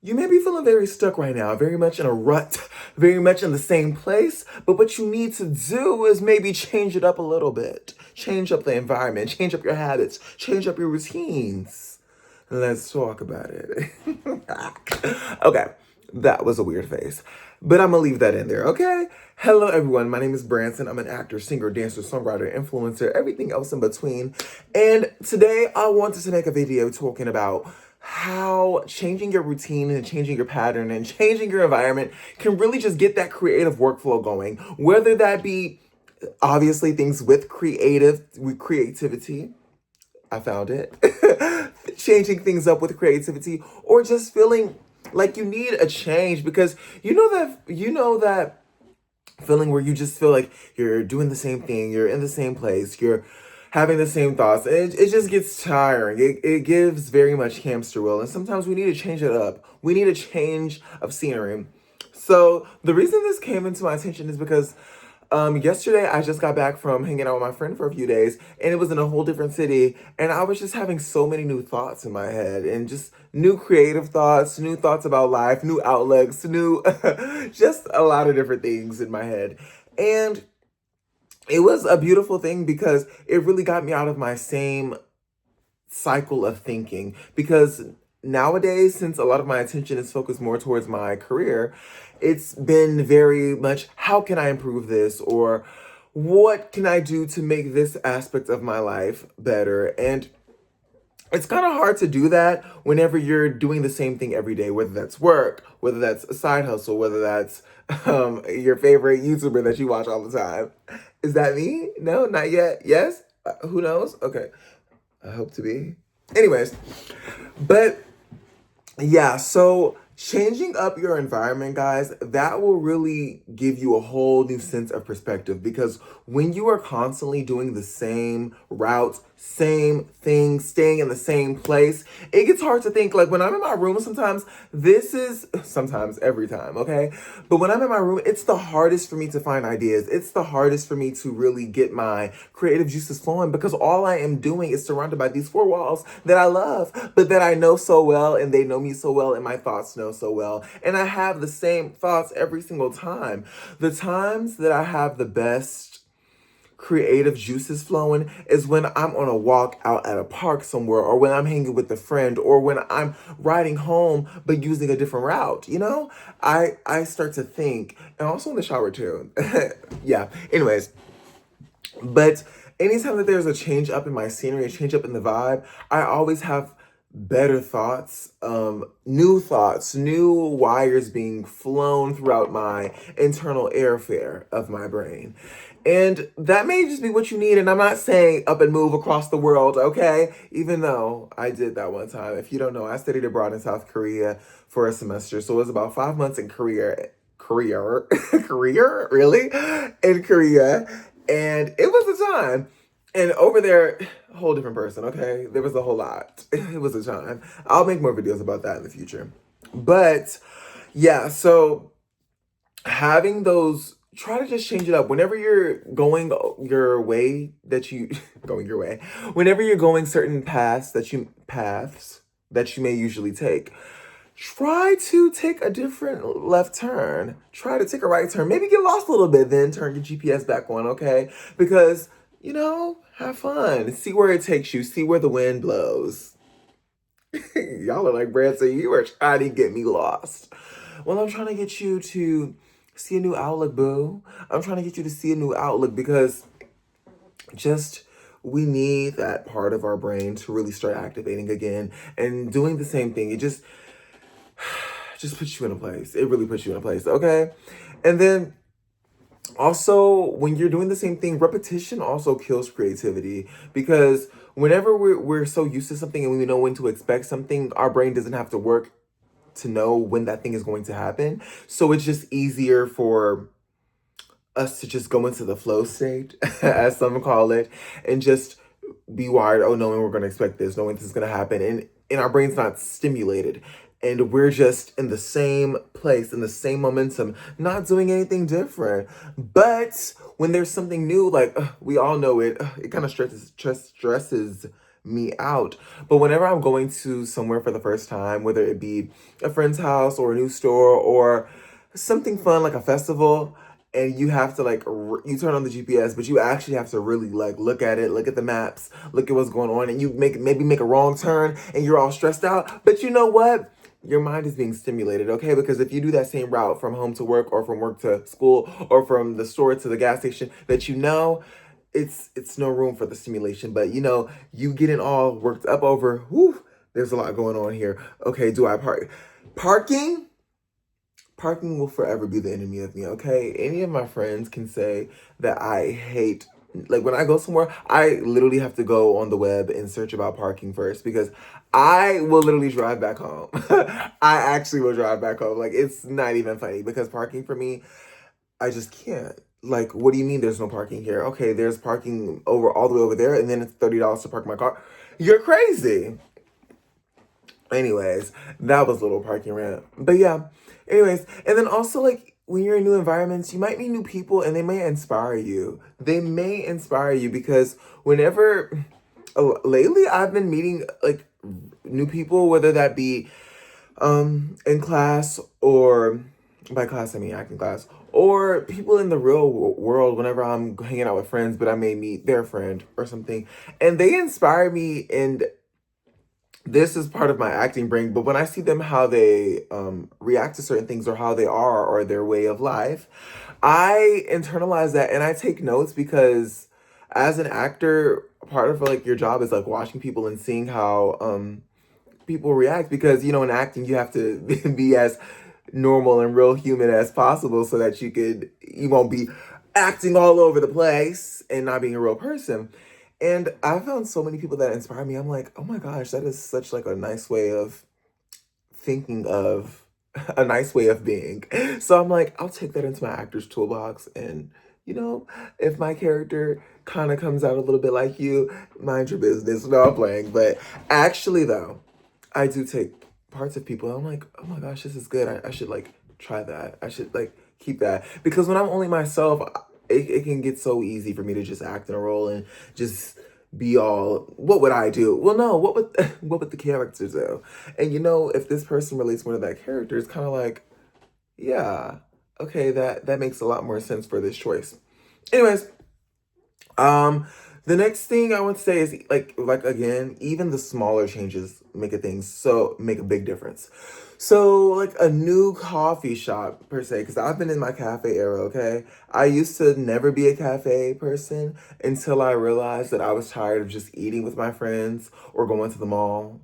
you may be feeling very stuck right now, very much in a rut, very much in the same place. But what you need to do is maybe change it up a little bit. Change up the environment, change up your habits, change up your routines. Let's talk about it. Okay, that was a weird face. But I'm gonna leave that in there, okay? Hello, everyone. My name is Branson. I'm an actor, singer, dancer, songwriter, influencer, everything else in between. And today I wanted to make a video talking about how changing your routine and changing your pattern and changing your environment can really just get that creative workflow going. Whether that be obviously things with creativity. I found it. Changing things up with creativity or just feeling like you need a change because you know that feeling where you just feel like you're doing the same thing, you're in the same place, you're having the same thoughts, and it just gets tiring. It gives very much hamster wheel, and sometimes we need to change it up. We need a change of scenery. So the reason this came into my attention is because yesterday I just got back from hanging out with my friend for a few days, and it was in a whole different city, and I was just having so many new thoughts in my head, and just new creative thoughts, new thoughts about life, new outlooks, new, just a lot of different things in my head. And it was a beautiful thing because it really got me out of my same cycle of thinking because nowadays, since a lot of my attention is focused more towards my career, it's been very much how can I improve this, or what can I do to make this aspect of my life better. And it's kind of hard to do that whenever you're doing the same thing every day, whether that's work, whether that's a side hustle, whether that's your favorite YouTuber that you watch all the time. Is that me? No, not yet. Yes? Who knows? Okay. I hope to be. Anyways, but yeah, so changing up your environment, guys, that will really give you a whole new sense of perspective because when you are constantly doing the same routes, same thing, staying in the same place, it gets hard to think. Like when I'm in my room, sometimes every time, okay? But when I'm in my room, it's the hardest for me to find ideas. It's the hardest for me to really get my creative juices flowing because all I am doing is surrounded by these four walls that I love, but that I know so well and they know me so well and my thoughts know so well. And I have the same thoughts every single time. The times that I have the best creative juices flowing is when I'm on a walk out at a park somewhere, or when I'm hanging with a friend, or when I'm riding home but using a different route. I start to think, and also in the shower too. Yeah. Anyways, but anytime that there's a change up in my scenery, a change up in the vibe, I always have better thoughts, new wires being flown throughout my internal airfare of my brain. And that may just be what you need. And I'm not saying up and move across the world, okay? Even though I did that one time. If you don't know, I studied abroad in South Korea for a semester. So it was about 5 months in Korea, really? In Korea. And it was a time. And over there, a whole different person, okay? There was a whole lot. It was a time. I'll make more videos about that in the future. But yeah, so having those, try to just change it up whenever you're going your way that you going your way, whenever you're going certain paths that you may usually take. Try to take a different left turn. Try to take a right turn. Maybe get lost a little bit, then turn your GPS back on, okay? Because, have fun. See where it takes you. See where the wind blows. Y'all are like, Branson, you are trying to get me lost. Well, I'm trying to get you to see a new outlook, boo. I'm trying to get you to see a new outlook because just we need that part of our brain to really start activating again and doing the same thing. It just puts you in a place. It really puts you in a place, okay? And then also, when you're doing the same thing, repetition also kills creativity because whenever we're so used to something and we know when to expect something, our brain doesn't have to work to know when that thing is going to happen. So it's just easier for us to just go into the flow state, as some call it, and just be wired, oh, knowing we're going to expect this, knowing this is going to happen. And our brain's not stimulated. And we're just in the same place, in the same momentum, not doing anything different. But when there's something new, like we all know it kind of stresses me out. But whenever I'm going to somewhere for the first time, whether it be a friend's house or a new store or something fun like a festival, and you have to like you turn on the GPS, but you actually have to really like look at it, look at the maps, look at what's going on, and you maybe make a wrong turn and you're all stressed out. But you know what? Your mind is being stimulated, okay? Because if you do that same route from home to work or from work to school or from the store to the gas station, that you know it's no room for the stimulation. But you know, you getting all worked up over, whew, there's a lot going on here. Okay, do I park? Parking? Parking will forever be the enemy of me, okay? Any of my friends can say that I hate, like when I go somewhere, I literally have to go on the web and search about parking first because I will literally drive back home. I actually will drive back home. Like it's not even funny because parking for me, I just can't. Like, what do you mean there's no parking here? Okay, there's parking over all the way over there, and then it's $30 to park my car. You're crazy. Anyways, that was a little parking rant. But yeah, anyways, and then also like when you're in new environments, you might meet new people and they may inspire you. They may inspire you because whenever lately I've been meeting like new people, whether that be in class or by class I mean acting class or people in the real world whenever I'm hanging out with friends, but I may meet their friend or something, and they inspire me and this is part of my acting brain, but when I see them how they react to certain things or how they are or their way of life, I internalize that and I take notes because as an actor, part of like your job is like watching people and seeing how people react because you know in acting you have to be as normal and real human as possible so that you won't be acting all over the place and not being a real person. And I found so many people that inspire me. I'm like, oh my gosh, that is such like a nice way of thinking of a nice way of being. So I'm like, I'll take that into my actor's toolbox. And, you know, if my character kind of comes out a little bit like you, mind your business. No, I'm playing. But actually, though, I do take parts of people. And I'm like, oh my gosh, this is good. I should like try that. I should like keep that. Because when I'm only myself, it can get so easy for me to just act in a role and just be all what would I do? Well no, what would what would the character do? And you know, if this person relates more to that character, it's kind of like, yeah, okay, that makes a lot more sense for this choice. Anyways, um, the next thing I would say is like again, even the smaller changes make a big difference. So like a new coffee shop per se, because I've been in my cafe era, okay? I used to never be a cafe person until I realized that I was tired of just eating with my friends or going to the mall.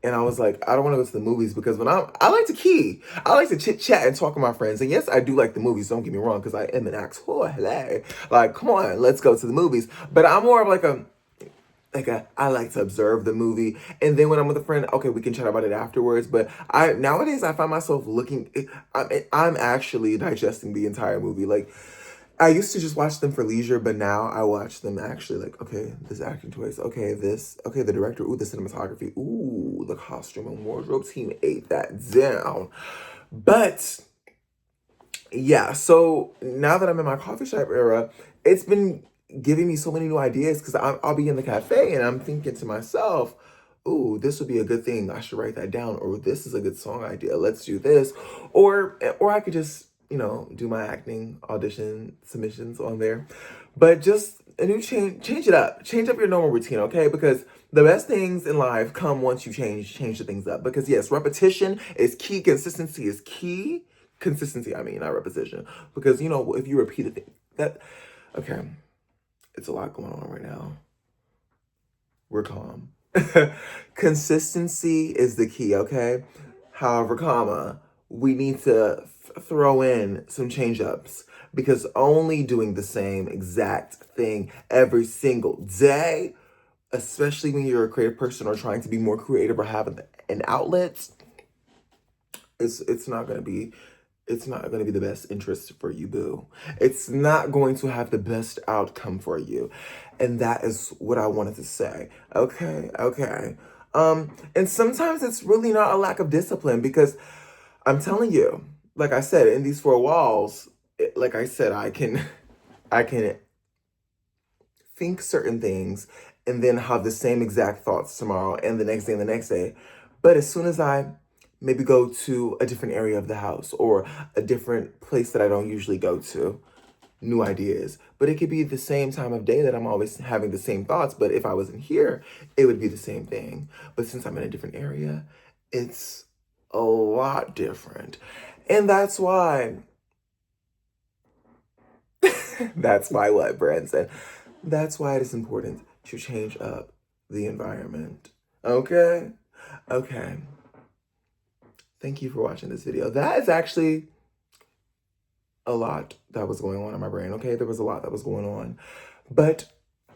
And I was like, I don't want to go to the movies because I like to key. I like to chit chat and talk with my friends. And yes, I do like the movies. Don't get me wrong, because I am an actor. Oh, hello. Like, come on, let's go to the movies. But I'm more of I like to observe the movie, and then when I'm with a friend, okay, we can chat about it afterwards. But I nowadays I find myself looking. I'm actually digesting the entire movie. Like I used to just watch them for leisure, but now I watch them actually like, okay, this acting choice, okay, okay, the director, ooh, the cinematography, ooh, the costume and wardrobe team ate that down. But yeah, so now that I'm in my coffee shop era, it's been giving me so many new ideas because I'll be in the cafe and I'm thinking to myself, ooh, this would be a good thing. I should write that down. Or this is a good song idea. Let's do this. Or I could just, you know, do my acting audition submissions on there. But just a new change it up. Change up your normal routine, okay? Because the best things in life come once you change the things up. Because yes, repetition is key, consistency is key. Consistency, I mean, not repetition. Because you know, if you repeat a thing, that okay, it's a lot going on right now. We're calm. Consistency is the key, okay? However, we need to throw in some change ups because only doing the same exact thing every single day, especially when you're a creative person or trying to be more creative or have an outlet, it's not gonna be the best interest for you, boo. It's not going to have the best outcome for you. And that is what I wanted to say. Okay, okay. And sometimes it's really not a lack of discipline because I'm telling you, like I said, in these four walls, like I said, I can I can think certain things and then have the same exact thoughts tomorrow and the next day and the next day. But as soon as I maybe go to a different area of the house or a different place that I don't usually go to, new ideas. But it could be the same time of day that I'm always having the same thoughts. But if I wasn't here, it would be the same thing. But since I'm in a different area, it's a lot different. And that's why, that's why what Brand said. That's why it is important to change up the environment. Okay? Okay. Thank you for watching this video. That is actually a lot that was going on in my brain, okay? There was a lot that was going on. But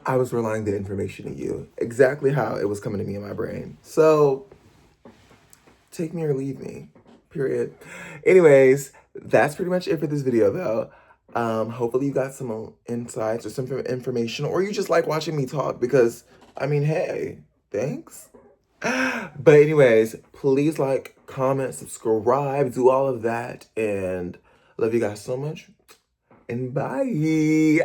I was relying the information to you, exactly how it was coming to me in my brain. So, take me or leave me, period. Anyways, that's pretty much it for this video, though. Hopefully you got some insights or some information, or you just like watching me talk because, I mean, hey, thanks. But anyways, please like, comment, subscribe, do all of that, and love you guys so much. And bye.